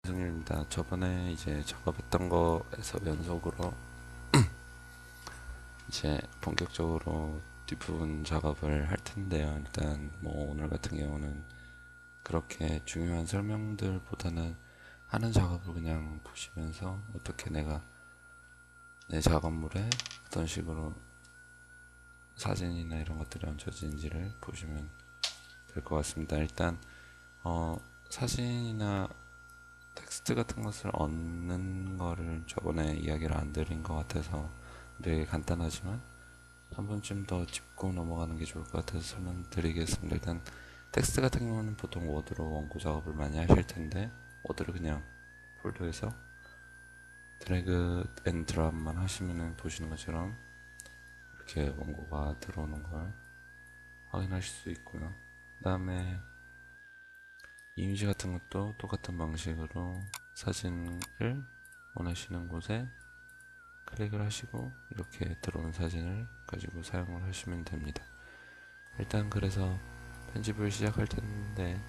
김승일입니다. 저번에 이제 작업했던 거에서 연속으로 이제 본격적으로 뒷부분 작업을 할 텐데요. 일단 뭐 오늘 같은 경우는 그렇게 중요한 설명들보다는 하는 작업을 그냥 보시면서 어떻게 내가 내 작업물에 어떤 식으로 사진이나 이런 것들이 얹혀지는지를 보시면 될 것 같습니다. 일단 사진이나 텍스트 같은 것을 얻는 거를 저번에 이야기를 안 드린 것 같아서 되게 간단하지만 한 번쯤 더 짚고 넘어가는 게 좋을 것 같아서 설명드리겠습니다. 일단 텍스트 같은 경우는 보통 워드로 원고 작업을 많이 하실 텐데 워드를 그냥 폴더에서 드래그 앤 드랍만 하시면은 보시는 것처럼 이렇게 원고가 들어오는 걸 확인하실 수 있고요. 그 다음에 이미지 같은 것도 똑같은 방식으로 사진을 원하시는 곳에 클릭을 하시고 이렇게 들어온 사진을 가지고 사용을 하시면 됩니다. 일단 그래서 편집을 시작할 텐데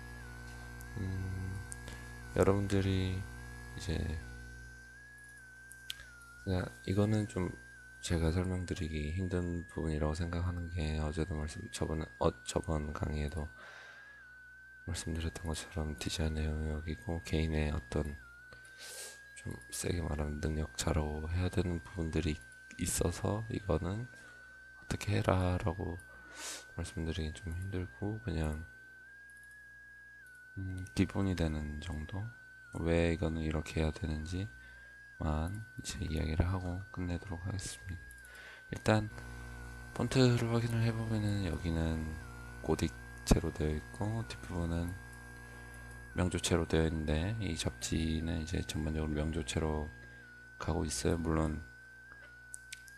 여러분들이 이제 이거는 좀 제가 설명드리기 힘든 부분이라고 생각하는 게 어제도 저번 강의에도 말씀드렸던 것처럼 디자인의 영역이고 개인의 어떤 좀 세게 말하면 능력 자로 해야 되는 부분들이 있어서 이거는 어떻게 해라 라고 말씀드리기 좀 힘들고 그냥 기본이 되는 정도 왜 이거는 이렇게 해야 되는지만 이제 이야기를 하고 끝내도록 하겠습니다. 일단 폰트를 확인을 해보면은 여기는 고딕체로 되어 있고 뒷부분은 명조체로 되어 있는데 이 잡지는 이제 전반적으로 명조체로 가고 있어요. 물론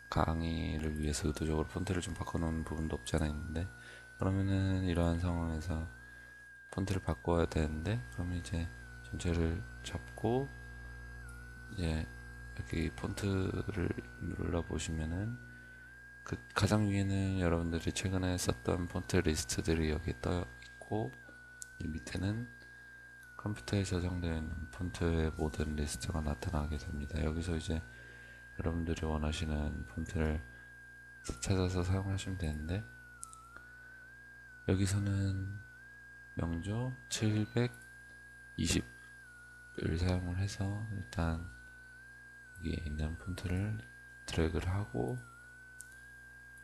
강의를 위해서 의도적으로 폰트를 좀 바꿔놓은 부분도 없지 않아 있는데 그러면은 이러한 상황에서 폰트를 바꿔야 되는데 그러면 이제 전체를 잡고 이제 여기 폰트를 눌러 보시면은 그 가장 위에는 여러분들이 최근에 썼던 폰트 리스트들이 여기 떠 있고 이 밑에는 컴퓨터에 저장되어 있는 폰트의 모든 리스트가 나타나게 됩니다. 여기서 이제 여러분들이 원하시는 폰트를 찾아서 사용하시면 되는데 여기서는 명조 720을 사용을 해서 일단 여기에 있는 폰트를 드래그를 하고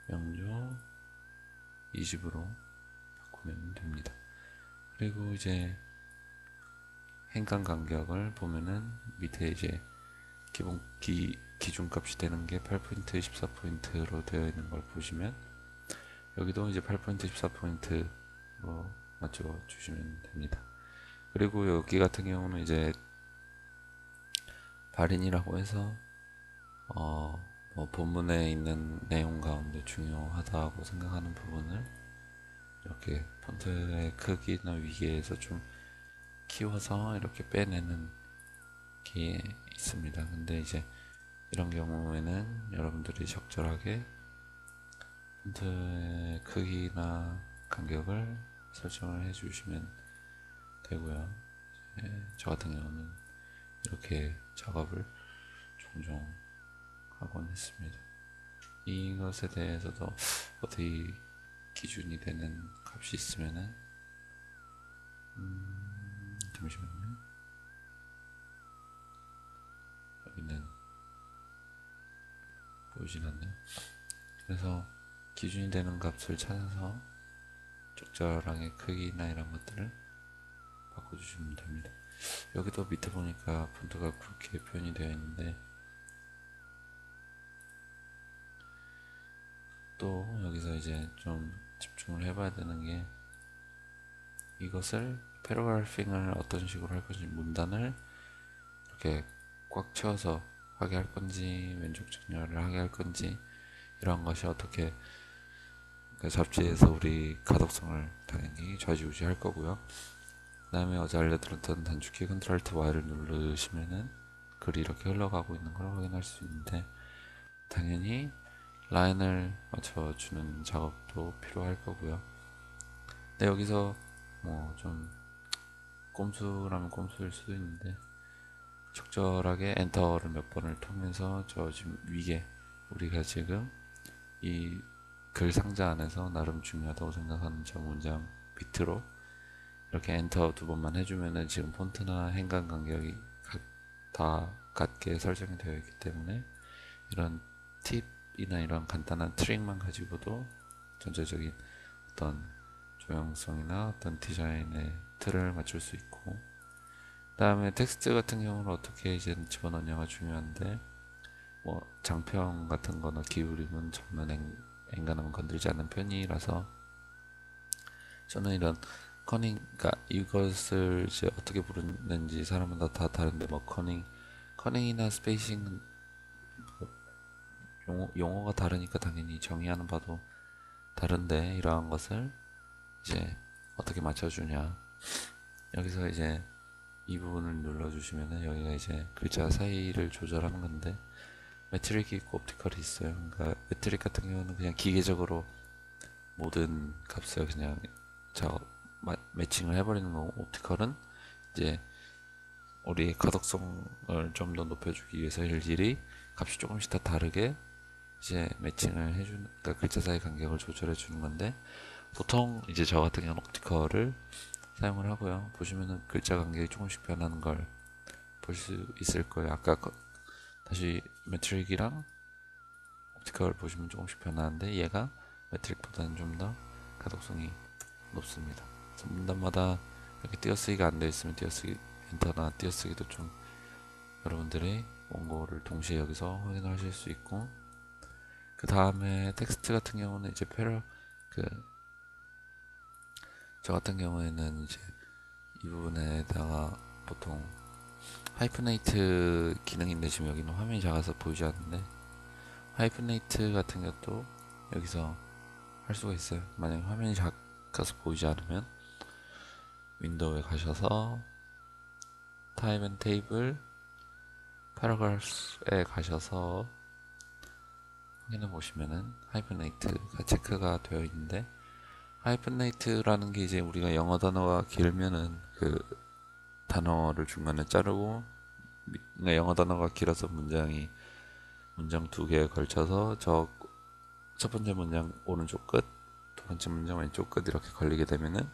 명조 20으로 바꾸면 됩니다. 그리고 이제 행간 간격을 보면은 밑에 이제 기준값이 되는 게 8포인트, 14포인트로 되어 있는 걸 보시면 여기도 이제 8포인트, 14포인트로 맞춰 주시면 됩니다. 그리고 여기 같은 경우는 이제 발인이라고 해서 뭐 본문에 있는 내용 가운데 중요하다고 생각하는 부분을 이렇게 폰트의 크기나 위계에서 좀 키워서 이렇게 빼내는 게 있습니다. 근데 이제 이런 경우에는 여러분들이 적절하게 폰트의 크기나 간격을 설정을 해주시면 되고요. 저 같은 경우는 이렇게 작업을 종종 하곤 했습니다. 이것에 대해서도 어디 기준이 되는 값이 있으면은 잠시만요. 여기는 보이진 않네요. 그래서 기준이 되는 값을 찾아서 적절하게 크기나 이런 것들을 바꿔주시면 됩니다. 여기도 밑에 보니까 폰트가 그렇게 표현이 되어 있는데 또 여기서 이제 좀 집중을 해봐야 되는 게 이것을 패러그래핑을 어떤 식으로 할 건지 문단을 이렇게 꽉 채워서 하게 할 건지 왼쪽 정렬을 하게 할 건지 이런 것이 어떻게 그 잡지에서 우리 가독성을 당연히 좌지우지할 거고요. 그 다음에 어제 알려드렸던 단축키 컨트롤 Alt Y를 누르시면은 글이 이렇게 흘러가고 있는 걸 확인할 수 있는데 당연히 라인을 맞춰주는 작업도 필요할 거고요. 근데 여기서 뭐 좀 꼼수라면 꼼수일 수도 있는데 적절하게 엔터를 몇 번을 통해서 저 지금 위에 우리가 지금 이 글 상자 안에서 나름 중요하다고 생각하는 저 문장 밑으로 이렇게 엔터 두 번만 해주면은 지금 폰트나 행간 간격이 다 같게 설정이 되어 있기 때문에 이런 팁이나 이런 간단한 트릭만 가지고도 전체적인 어떤 조형성이나 어떤 디자인의 틀을 맞출 수 있고, 그 다음에 텍스트 같은 경우는 어떻게 이제 집어넣냐가 중요한데, 뭐 장평 같은 거나 기울임은 전면 엔간하면 건들지 않는 편이라서 저는 이런 그러니까 이것을 이제 어떻게 부르는지 사람마다 다 다른데, 뭐 커닝이나 스페이싱은 용어가 다르니까 당연히 정의하는 바도 다른데, 이러한 것을 이제 어떻게 맞춰주냐, 여기서 이제 이 부분을 눌러주시면은 여기가 이제 글자 사이를 조절하는 건데, 매트릭이 있고 옵티컬이 있어요. 그러니까 매트릭 같은 경우는 그냥 기계적으로 모든 값을 그냥 매칭을 해버리는 거고, 옵티컬은 이제 우리의 가독성을 좀 더 높여주기 위해서 일일이 값이 조금씩 다 다르게 이제 매칭을 해주는, 그러니까 글자 사이 간격을 조절해 주는 건데, 보통 이제 저 같은 경우는 옵티컬을 사용을 하고요. 보시면은 글자 간격이 조금씩 변하는 걸 볼 수 있을 거예요. 아까 다시 매트릭이랑 옵티컬 보시면 조금씩 변하는데, 얘가 매트릭보다는 좀 더 가독성이 높습니다. 문단마다 이렇게 띄어쓰기가 안 되어 있으면 띄어쓰기 엔터나 띄어쓰기도 좀 여러분들이 원고를 동시에 여기서 확인을 하실 수 있고, 그 다음에 텍스트 같은 경우는 이제 저 같은 경우에는 이제 이 부분에다가 보통 하이프네이트 기능인데, 지금 여기는 화면이 작아서 보이지 않는데 하이프네이트 같은 것도 여기서 할 수가 있어요. 만약 화면이 작아서 보이지 않으면 윈도우에 가셔서 타입 앤 테이블 패러그래프에 가셔서 확인해 보시면은 하이퍼네이트가 체크가 되어 있는데, 하이퍼네이트라는 게 이제 우리가 영어 단어가 길면은 그 단어를 중간에 자르고, 그러니까 영어 단어가 길어서 문장 두 개에 걸쳐서 저 첫 번째 문장 오른쪽 끝, 두 번째 문장 왼쪽 끝 이렇게 걸리게 되면은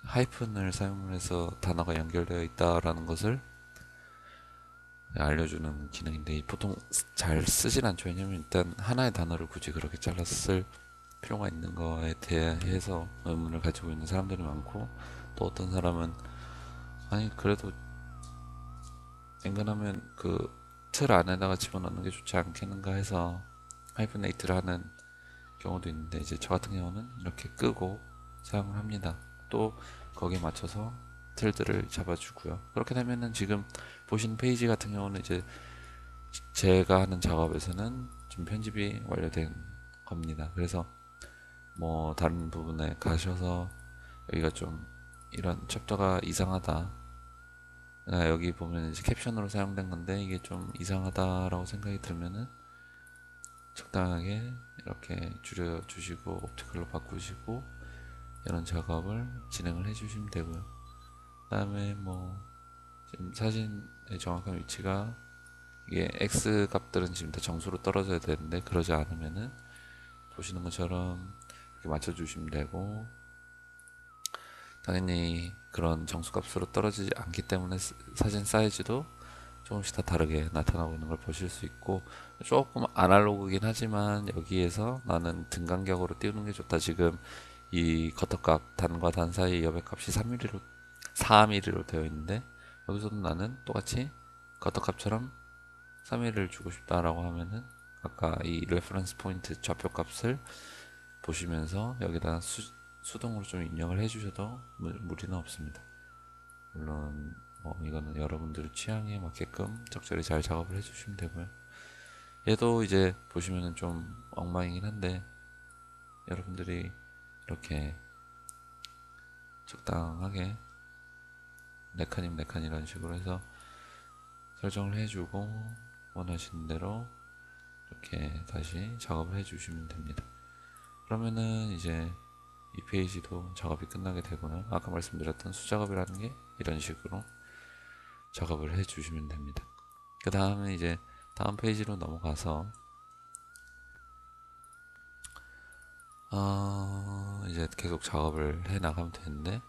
하이픈을 사용해서 단어가 연결되어 있다라는 것을 알려주는 기능인데, 보통 잘 쓰진 않죠. 왜냐면 일단 하나의 단어를 굳이 그렇게 잘라서 쓸 필요가 있는 거에 대해서 의문을 가지고 있는 사람들이 많고, 또 어떤 사람은 아니 그래도 엔간하면 그 틀 안에다가 집어넣는 게 좋지 않겠는가 해서 하이퍼네이트를 하는 경우도 있는데, 이제 저 같은 경우는 이렇게 끄고 사용을 합니다. 또 거기에 맞춰서 틀들을 잡아주고요. 그렇게 되면은 지금 보신 페이지 같은 경우는 이제 제가 하는 작업에서는 좀 편집이 완료된 겁니다. 그래서 뭐 다른 부분에 가셔서 여기가 좀 이런 챕터가 이상하다, 여기 보면 이제 캡션으로 사용된 건데 이게 좀 이상하다라고 생각이 들면은 적당하게 이렇게 줄여 주시고 옵티컬로 바꾸시고 이런 작업을 진행을 해 주시면 되고요. 그 다음에 뭐 지금 사진의 정확한 위치가, 이게 X 값들은 지금 다 정수로 떨어져야 되는데 그러지 않으면은 보시는 것처럼 이렇게 맞춰 주시면 되고, 당연히 그런 정수값으로 떨어지지 않기 때문에 사진 사이즈도 조금씩 다 다르게 나타나고 있는 걸 보실 수 있고, 조금 아날로그긴 하지만 여기에서 나는 등 간격으로 띄우는 게 좋다, 지금 이 커터값 단과 단 사이 여백값이 3mm로 4mm로 되어 있는데 여기서도 나는 똑같이 커터값처럼 3mm를 주고 싶다라고 하면은 아까 이 레퍼런스 포인트 좌표값을 보시면서 여기다 수동으로 좀 입력을 해주셔도 무리는 없습니다. 물론 뭐 이거는 여러분들의 취향에 맞게끔 적절히 잘 작업을 해주시면 되고요. 얘도 이제 보시면은 좀 엉망이긴 한데 여러분들이 이렇게 적당하게 네칸이면 이런 식으로 해서 설정을 해주고 원하시는 대로 이렇게 다시 작업을 해주시면 됩니다. 그러면은 이제 이 페이지도 작업이 끝나게 되고요. 아까 말씀드렸던 수작업이라는 게 이런 식으로 작업을 해 주시면 됩니다. 그 다음에 이제 다음 페이지로 넘어가서 이제 계속 작업을 해 나가면 되는데,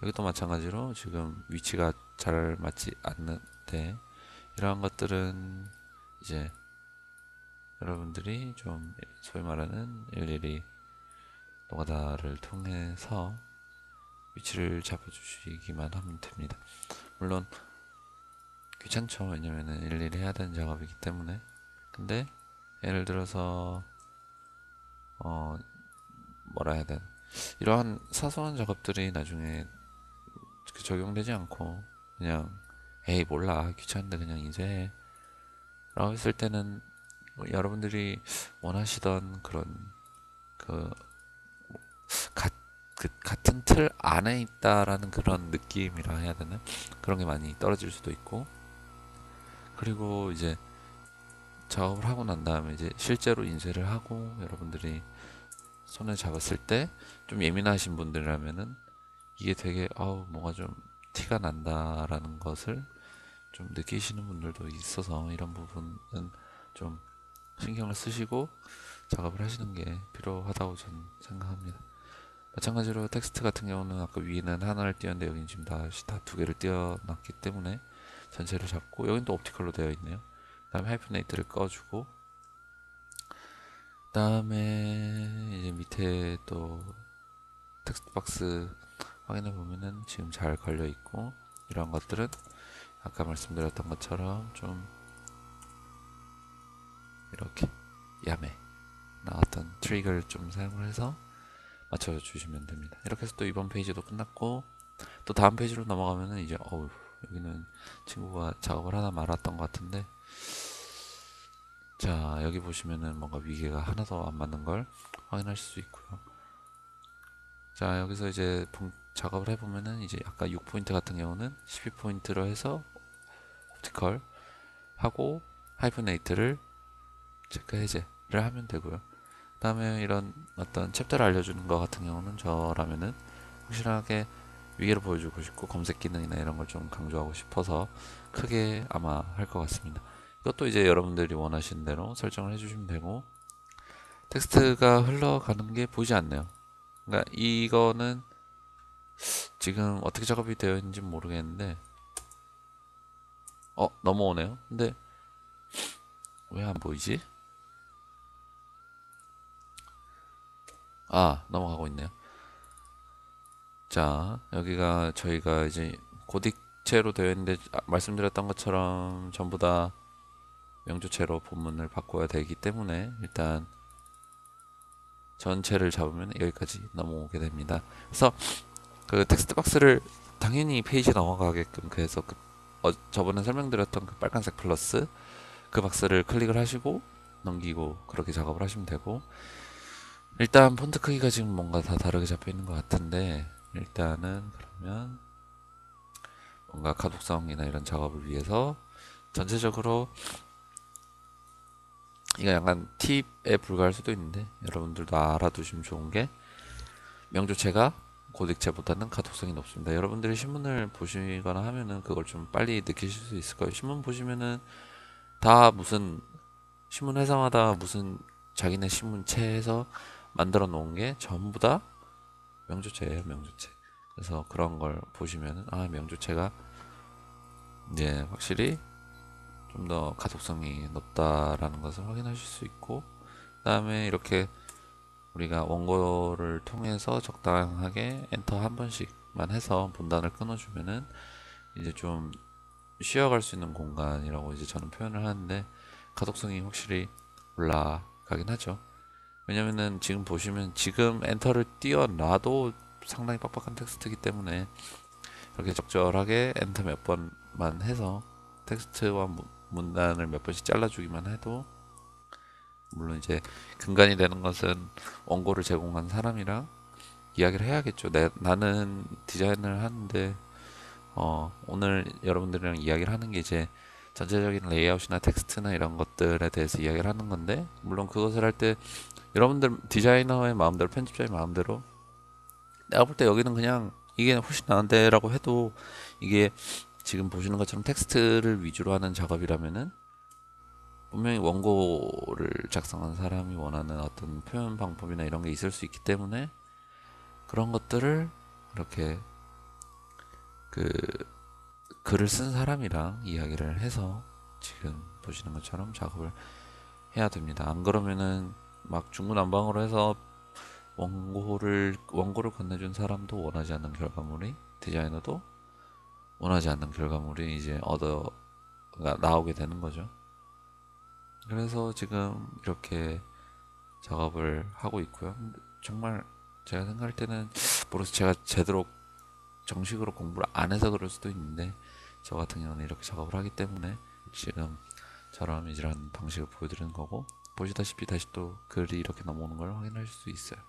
여기도 마찬가지로 지금 위치가 잘 맞지 않는데, 이러한 것들은 이제 여러분들이 좀 소위 말하는 일일이 노가다를 통해서 위치를 잡아주시기만 하면 됩니다. 물론 귀찮죠. 왜냐면은 일일이 해야 되는 작업이기 때문에. 근데 예를 들어서 뭐라 해야 되나, 이러한 사소한 작업들이 나중에 적용되지 않고 그냥 에이 몰라 귀찮은데 그냥 인쇄해 라고 했을 때는 뭐 여러분들이 원하시던 그런 그, 같은 틀 안에 있다라는 그런 느낌이라 해야 되나, 그런 게 많이 떨어질 수도 있고, 그리고 이제 작업을 하고 난 다음에 이제 실제로 인쇄를 하고 여러분들이 손에 잡았을 때 좀 예민하신 분들이라면은 이게 되게 뭔가 좀 티가 난다라는 것을 좀 느끼시는 분들도 있어서, 이런 부분은 좀 신경을 쓰시고 작업을 하시는 게 필요하다고 저는 생각합니다. 마찬가지로 텍스트 같은 경우는 아까 위에는 하나를 띄웠는데 여기는 지금 다시 다 두 개를 띄워놨기 때문에 전체를 잡고, 여기는 또 옵티컬로 되어 있네요. 그 다음에 하이픈에이트를 꺼주고, 그 다음에 이제 밑에 또 텍스트 박스 확인해 보면은 지금 잘 걸려 있고, 이런 것들은 아까 말씀드렸던 것처럼 좀 이렇게 야매 나왔던 트리거를 좀 사용을 해서 맞춰주시면 됩니다. 이렇게 해서 또 이번 페이지도 끝났고, 또 다음 페이지로 넘어가면은 이제 여기는 친구가 작업을 하나 말았던 것 같은데, 자 여기 보시면은 뭔가 위계가 하나도 안 맞는 걸 확인하실 수 있고요. 자 여기서 이제 작업을 해보면은 이제 아까 6포인트 같은 경우는 12포인트로 해서 옵티컬 하고 하이픈에이트를 체크 해제를 하면 되고요. 그 다음에 이런 어떤 챕터를 알려주는 것 같은 경우는 저라면은 확실하게 위계를 보여주고 싶고 검색 기능이나 이런 걸 좀 강조하고 싶어서 크게 아마 할 것 같습니다. 이것도 이제 여러분들이 원하시는 대로 설정을 해주시면 되고, 텍스트가 흘러가는 게 보이지 않네요. 그러니까 이거는 지금 어떻게 작업이 되어 있는지 모르겠는데 넘어오네요. 근데 왜 안 보이지? 넘어가고 있네요. 자 여기가 저희가 이제 고딕체로 되어 있는데, 말씀드렸던 것처럼 전부 다 명조체로 본문을 바꿔야 되기 때문에 일단 전체를 잡으면 여기까지 넘어오게 됩니다. 그래서 그 텍스트 박스를 당연히 페이지 넘어가게끔, 그래서 저번에 설명드렸던 그 빨간색 플러스 그 박스를 클릭을 하시고 넘기고 그렇게 작업을 하시면 되고, 일단 폰트 크기가 지금 뭔가 다 다르게 잡혀 있는 것 같은데, 일단은 그러면 뭔가 가독성이나 이런 작업을 위해서 전체적으로, 이거 약간 팁에 불과할 수도 있는데 여러분들도 알아두시면 좋은 게, 명조체가 고딕체보다는 가독성이 높습니다. 여러분들이 신문을 보시거나 하면은 그걸 좀 빨리 느끼실 수 있을 거예요. 신문 보시면은 다 무슨 신문 회사마다 무슨 자기네 신문체에서 만들어 놓은 게 전부 다 명조체예요, 명조체. 그래서 그런 걸 보시면은 명조체가 이제 확실히 좀 더 가독성이 높다라는 것을 확인하실 수 있고, 그 다음에 이렇게 우리가 원고를 통해서 적당하게 엔터 한 번씩만 해서 본단을 끊어주면은 이제 좀 쉬어갈 수 있는 공간이라고 이제 저는 표현을 하는데, 가독성이 확실히 올라가긴 하죠. 왜냐면은 지금 보시면 지금 엔터를 띄워놔도 상당히 빡빡한 텍스트이기 때문에 이렇게 적절하게 엔터 몇 번만 해서 텍스트와 문단을 몇 번씩 잘라주기만 해도, 물론 이제 근간이 되는 것은 원고를 제공한 사람이랑 이야기를 해야겠죠. 나는 디자인을 하는데 오늘 여러분들이랑 이야기를 하는 게 이제 전체적인 레이아웃이나 텍스트나 이런 것들에 대해서 이야기를 하는 건데, 물론 그것을 할 때 여러분들 디자이너의 마음대로, 편집자의 마음대로 내가 볼 때 여기는 그냥 이게 훨씬 나은데 라고 해도, 이게 지금 보시는 것처럼 텍스트를 위주로 하는 작업이라면은 분명히 원고를 작성한 사람이 원하는 어떤 표현 방법이나 이런 게 있을 수 있기 때문에 그런 것들을 이렇게 그 글을 쓴 사람이랑 이야기를 해서 지금 보시는 것처럼 작업을 해야 됩니다. 안 그러면은 막 중구난방으로 해서 원고를 건네준 사람도 원하지 않는 결과물이, 디자이너도 원하지 않는 결과물이 이제 나오게 되는 거죠. 그래서 지금 이렇게 작업을 하고 있고요. 정말 제가 생각할 때는 모르겠어요. 제가 제대로 정식으로 공부를 안 해서 그럴 수도 있는데 저 같은 경우는 이렇게 작업을 하기 때문에 지금처럼 이런 방식을 보여드리는 거고, 보시다시피 다시 또 글이 이렇게 넘어오는 걸 확인할 수 있어요.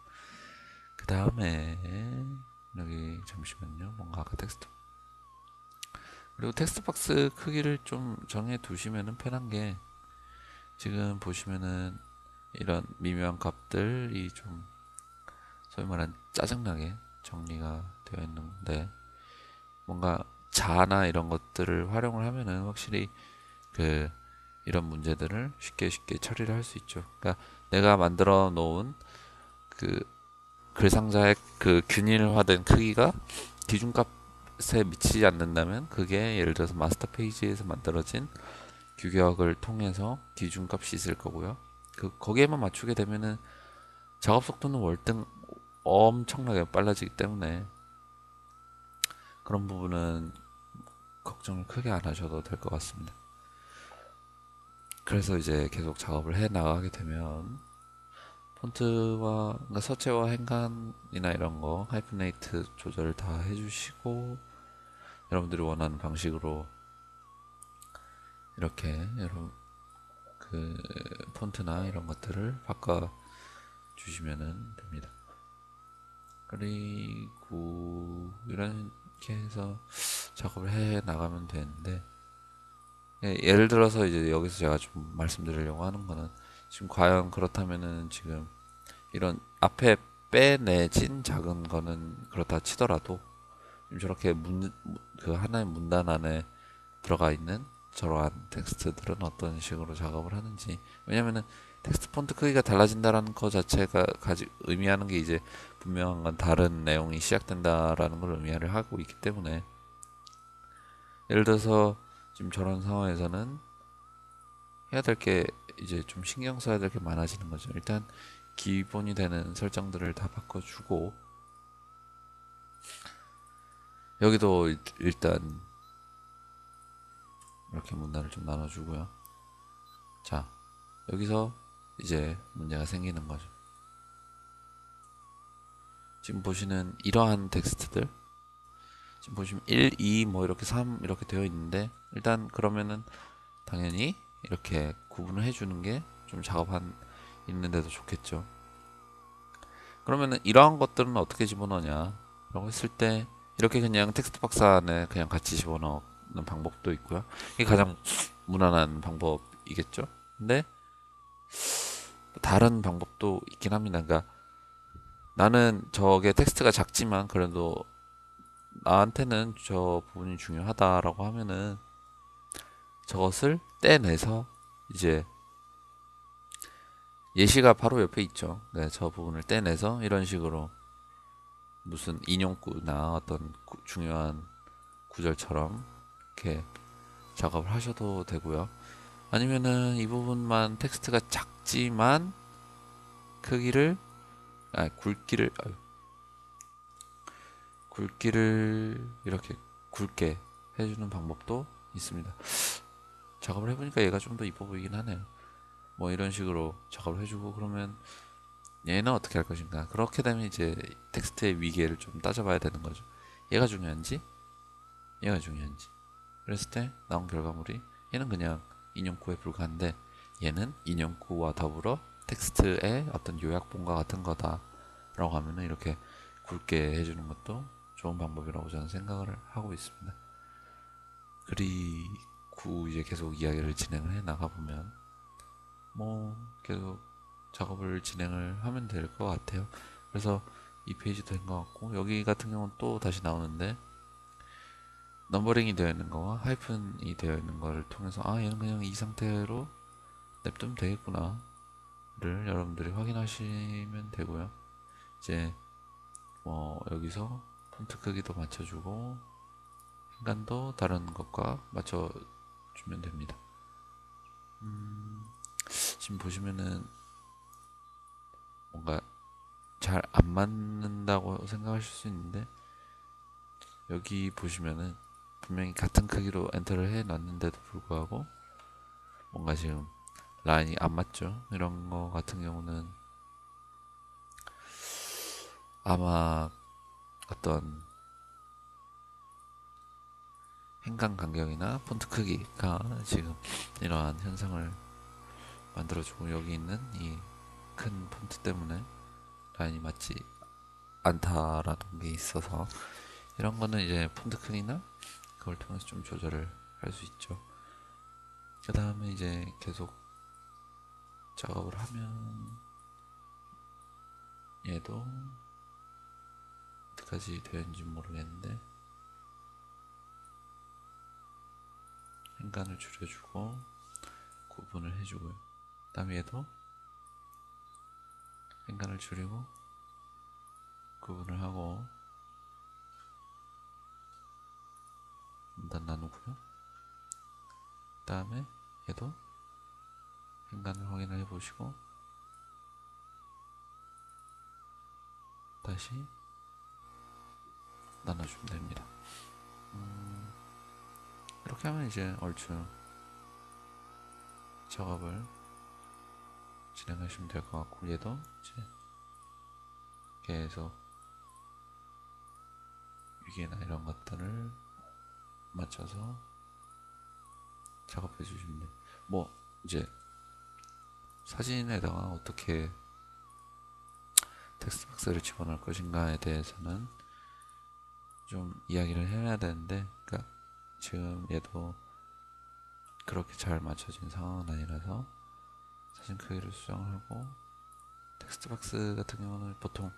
그 다음에 여기 잠시만요. 뭔가 아까 텍스트, 그리고 텍스트 박스 크기를 좀 정해 두시면 편한 게, 지금 보시면은 이런 미묘한 값들이 좀 소위 말하는 짜증나게 정리가 되어 있는데, 뭔가 자나 이런 것들을 활용을 하면은 확실히 그 이런 문제들을 쉽게 처리를 할 수 있죠. 그러니까 내가 만들어 놓은 그 글상자의 그 균일화된 크기가 기준값에 미치지 않는다면, 그게 예를 들어서 마스터 페이지에서 만들어진 규격을 통해서 기준값이 있을 거고요. 거기에만 맞추게 되면은 작업 속도는 월등 엄청나게 빨라지기 때문에 그런 부분은 걱정을 크게 안 하셔도 될 것 같습니다. 그래서 이제 계속 작업을 해 나가게 되면 폰트와, 그러니까 서체와 행간이나 이런 거 하이픈레이트 조절 다 해주시고, 여러분들이 원하는 방식으로 이렇게 여러분 그 폰트나 이런 것들을 바꿔 주시면 됩니다. 그리고 이렇게 해서 작업을 해 나가면 되는데, 예를 들어서 이제 여기서 제가 좀 말씀드리려고 하는 거는, 지금 과연 그렇다면은 지금 이런 앞에 빼내진 작은 거는 그렇다 치더라도 저렇게 그 하나의 문단 안에 들어가 있는 저러한 텍스트들은 어떤 식으로 작업을 하는지. 왜냐면은 텍스트 폰트 크기가 달라진다라는 거 자체가 의미하는 게 이제 분명한 건 다른 내용이 시작된다라는 걸 의미를 하고 있기 때문에, 예를 들어서 지금 저런 상황에서는 해야 될 게 이제 좀 신경 써야 될 게 많아지는 거죠. 일단 기본이 되는 설정들을 다 바꿔주고, 여기도 일단 이렇게 문단을 좀 나눠주고요. 자, 여기서 이제 문제가 생기는 거죠. 지금 보시는 이러한 텍스트들, 지금 보시면 1, 2, 뭐 이렇게 3 이렇게 되어 있는데, 일단 그러면은 당연히 이렇게 구분을 해주는 게 좀 작업한 있는데도 좋겠죠. 그러면은 이러한 것들은 어떻게 집어넣냐 라고 했을 때, 이렇게 그냥 텍스트 박스 안에 그냥 같이 집어넣는 방법도 있고요. 이게 가장 무난한 방법이겠죠. 근데 다른 방법도 있긴 합니다. 그러니까 나는 저게 텍스트가 작지만 그래도 나한테는 저 부분이 중요하다라고 하면은 저것을 떼내서, 이제 예시가 바로 옆에 있죠. 네, 저 부분을 떼내서 이런 식으로 무슨 인용구나 어떤 중요한 구절처럼 이렇게 작업을 하셔도 되고요. 아니면은 이 부분만 텍스트가 작지만 크기를, 굵기를 이렇게 굵게 해주는 방법도 있습니다. 작업을 해보니까 얘가 좀 더 이뻐 보이긴 하네요. 뭐 이런 식으로 작업을 해주고, 그러면 얘는 어떻게 할 것인가. 그렇게 되면 이제 텍스트의 위계를 좀 따져봐야 되는 거죠. 얘가 중요한지 얘가 중요한지. 그랬을 때 나온 결과물이, 얘는 그냥 인용구에 불과한데 얘는 인용구와 더불어 텍스트의 어떤 요약본과 같은 거다 라고 하면은 이렇게 굵게 해주는 것도 좋은 방법이라고 저는 생각을 하고 있습니다. 그리고 이제 계속 이야기를 진행을 해 나가보면 뭐 계속 작업을 진행을 하면 될 것 같아요. 그래서 이 페이지 된 것 같고, 여기 같은 경우는 또 다시 나오는데, 넘버링이 되어 있는 거와 하이픈이 되어 있는 거를 통해서 얘는 그냥 이 상태로 냅두면 되겠구나 를 여러분들이 확인하시면 되고요. 이제 여기서 폰트 크기도 맞춰주고 행간도 다른 것과 맞춰주면 됩니다. 지금 보시면은 뭔가 잘 안 맞는다고 생각하실 수 있는데, 여기 보시면은 분명히 같은 크기로 엔터를 해 놨는데도 불구하고 뭔가 지금 라인이 안 맞죠. 이런 거 같은 경우는 아마 어떤 행간 간격이나 폰트 크기가 지금 이러한 현상을 만들어주고, 여기 있는 이 큰 폰트 때문에 라인이 맞지 않다라는 게 있어서, 이런 거는 이제 폰트 크기나 그걸 통해서 좀 조절을 할 수 있죠. 그 다음에 이제 계속 작업을 하면 얘도 어디까지 되었는지 모르겠는데 행간을 줄여주고 구분을 해주고요. 그 다음에 얘도 행간을 줄이고 구분을 하고 분단 나누고요. 그 다음에 얘도 행간을 확인을 해보시고 다시 나눠주면 됩니다. 이렇게 하면 이제 얼추 작업을 진행하시면 될 것 같고, 얘도 이제 계속 위기나 이런 것들을 맞춰서 작업해 주시면 돼요. 이제 사진에다가 어떻게 텍스트 박스를 집어넣을 것인가에 대해서는 좀 이야기를 해야 되는데, 그러니까 지금 얘도 그렇게 잘 맞춰진 상황은 아니라서 사진 크기를 수정을 하고, 텍스트 박스 같은 경우는 보통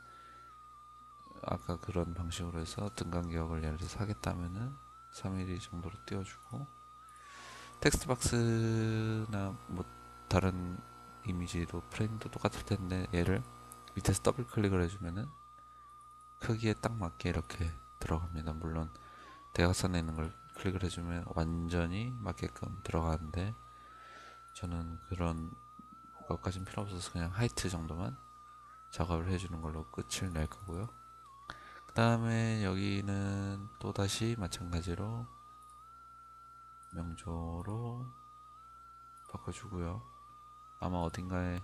아까 그런 방식으로 해서 등간기억을 예를 들어서 하겠다면은 3mm 정도로 띄워주고, 텍스트 박스나 다른 이미지도 프레임도 똑같을 텐데 얘를 밑에서 더블 클릭을 해주면은 크기에 딱 맞게 이렇게 들어갑니다. 물론 대각선에 있는 걸 클릭을 해주면 완전히 맞게끔 들어가는데, 저는 그런 것까지는 필요 없어서 그냥 하이트 정도만 작업을 해주는 걸로 끝을 낼 거고요. 그 다음에 여기는 또다시 마찬가지로 명조로 바꿔주고요. 아마 어딘가에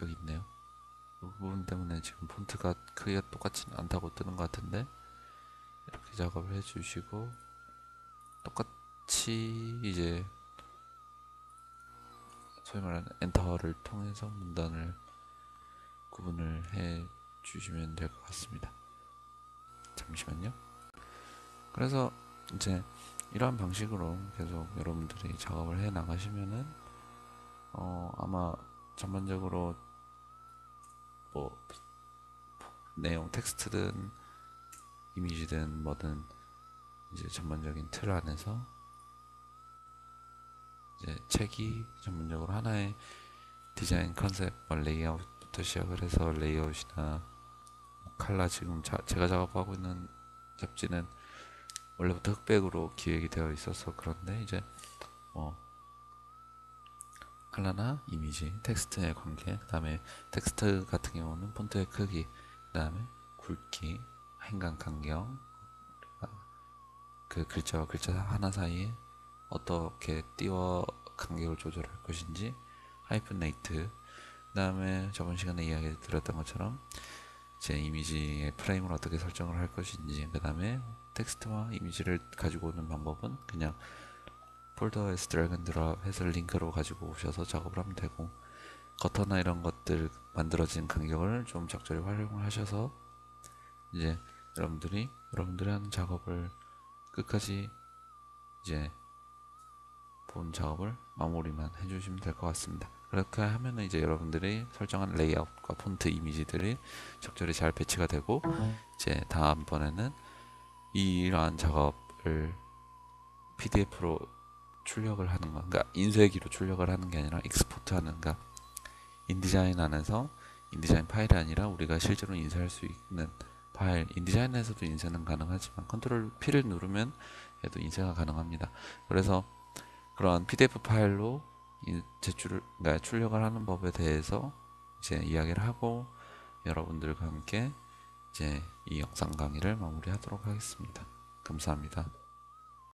여기 있네요. 이 부분 때문에 지금 폰트가 크기가 똑같지는 않다고 뜨는 것 같은데, 이렇게 작업을 해주시고 똑같이 이제 소위 말하는 엔터를 통해서 문단을 구분을 해 주시면 될 것 같습니다. 잠시만요. 그래서 이제 이러한 방식으로 계속 여러분들이 작업을 해 나가시면은 아마 전반적으로 뭐 내용 텍스트든 이미지든 뭐든 이제 전반적인 틀 안에서 이제 책이 전문적으로 하나의 디자인 컨셉, 레이아웃부터 시작을 해서 레이아웃이나 칼라, 지금 제가 작업하고 있는 잡지는 원래부터 흑백으로 기획이 되어 있어서 그런데 이제 칼라나 이미지, 텍스트의 관계, 그 다음에 텍스트 같은 경우는 폰트의 크기, 그 다음에 굵기, 행간 간격, 그 글자와 글자 하나 사이에 어떻게 띄워 간격을 조절할 것인지, 하이픈 레이트, 그 다음에 저번 시간에 이야기 드렸던 것처럼 제 이미지의 프레임을 어떻게 설정을 할 것인지, 그 다음에 텍스트와 이미지를 가지고 오는 방법은 그냥 폴더에서 드래그 앤 드롭 해서 링크로 가지고 오셔서 작업을 하면 되고, 커터나 이런 것들 만들어진 간격을 좀 적절히 활용을 하셔서 이제 여러분들이 하는 작업을 끝까지 이제 본 작업을 마무리만 해주시면 될 것 같습니다. 그렇게 하면은 이제 여러분들이 설정한 레이아웃과 폰트 이미지들이 적절히 잘 배치가 되고, 이제 다음번에는 이러한 작업을 PDF로 출력을 하는 거, 그러니까 인쇄기로 출력을 하는 게 아니라 익스포트 하는, 그러니까 인디자인 안에서 인디자인 파일이 아니라 우리가 실제로 인쇄할 수 있는 파일, 인디자인에서도 인쇄는 가능하지만 컨트롤 P를 누르면 얘도 인쇄가 가능합니다. 그래서 그런 PDF 파일로 그러니까 출력을 하는 법에 대해서 이제 이야기를 하고 여러분들과 함께 이제 이 영상 강의를 마무리하도록 하겠습니다. 감사합니다.